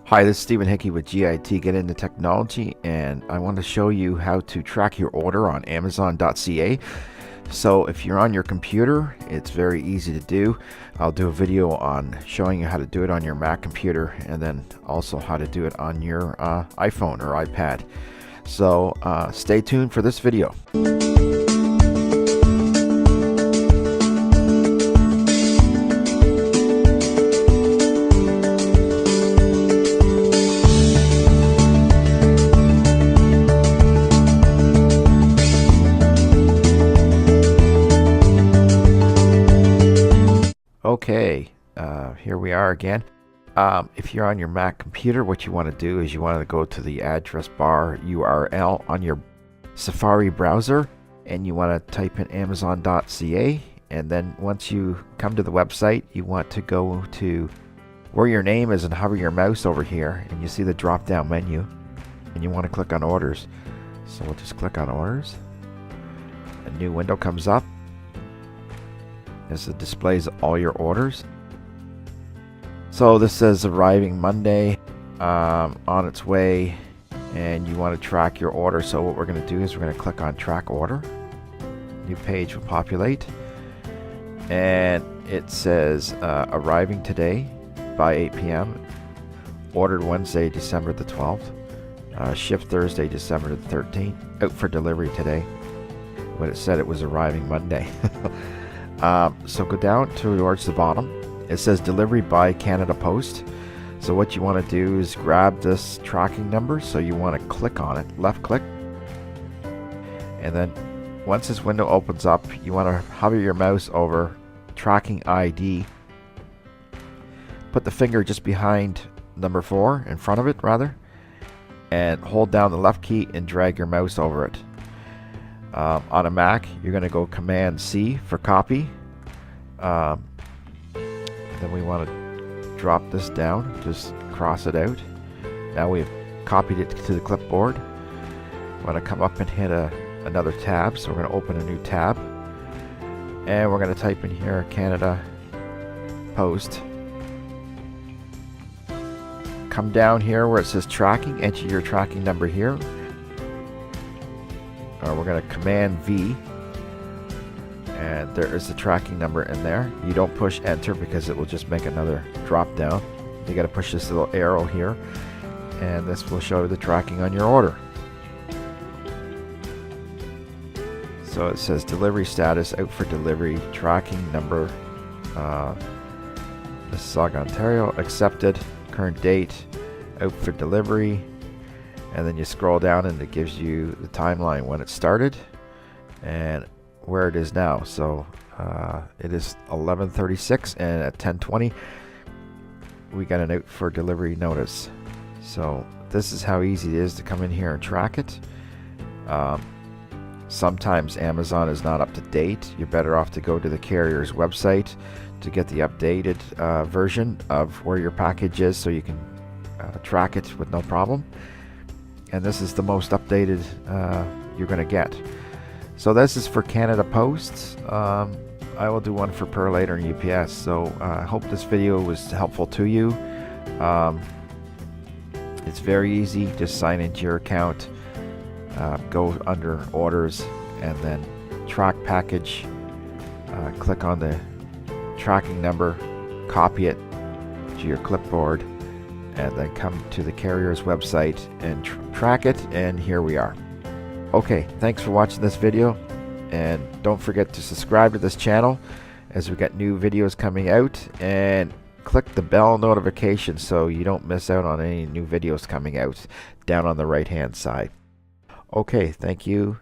Hi, this is Stephen Hickey with GIT Get Into Technology, and I want to show you how to track your order on Amazon.ca. So if you're on your computer, it's very easy to do. I'll do a video on showing you how to do it on your Mac computer, and then also how to do it on your iPhone or iPad. So stay tuned for this video. Okay, here we are again. If you're on your Mac computer, what you want to do is you want to go to the address bar URL on your Safari browser, and you want to type in Amazon.ca, and then once you come to the website, you want to go to where your name is and hover your mouse over here, and you see the drop down menu, and you want to click on orders. So we'll just click on orders. A new window comes up. This displays all your orders. So this says arriving Monday, on its way, and you want to track your order. So what we're going to do is we're going to click on track order. New page will populate, and it says arriving today by 8 p.m. Ordered Wednesday, December the 12th. Shipped Thursday, December the 13th. Out for delivery today. But it said it was arriving Monday. So go down towards the bottom. It says delivery by Canada Post. So what you want to do is grab this tracking number. So you want to click on it, left click, and then once this window opens up, you want to hover your mouse over tracking ID. Put the finger just behind number 4, in front of it rather, and hold down the left key and drag your mouse over it. On a Mac, you're going to go Command C for copy. Then we want to drop this down, just cross it out. Now we've copied it to the clipboard. We want to come up and hit another tab, so we're going to open a new tab. And we're going to type in here Canada Post. Come down here where it says tracking, enter your tracking number here. We're going to Command V, and there is the tracking number in there. You don't push enter because it will just make another drop down. You got to push this little arrow here, and this will show the tracking on your order. So it says delivery status, out for delivery, tracking number, Mississauga, Ontario, accepted, current date, out for delivery. And then you scroll down and it gives you the timeline when it started and where it is now. So it is 11:36, and at 10:20 we got an out for delivery notice. So this is how easy it is to come in here and track it. Sometimes Amazon is not up to date. You're better off to go to the carrier's website to get the updated version of where your package is, so you can track it with no problem. And this is the most updated you're going to get. So this is for Canada Post. I will do one for Perlator and UPS. So I hope this video was helpful to you. It's very easy. Just sign into your account, go under orders, and then track package. Click on the tracking number, copy it to your clipboard, and then come to the carrier's website and track it, and here we are. Okay, thanks for watching this video, and don't forget to subscribe to this channel as we got new videos coming out, and click the bell notification so you don't miss out on any new videos coming out down on the right hand side. Okay, thank you.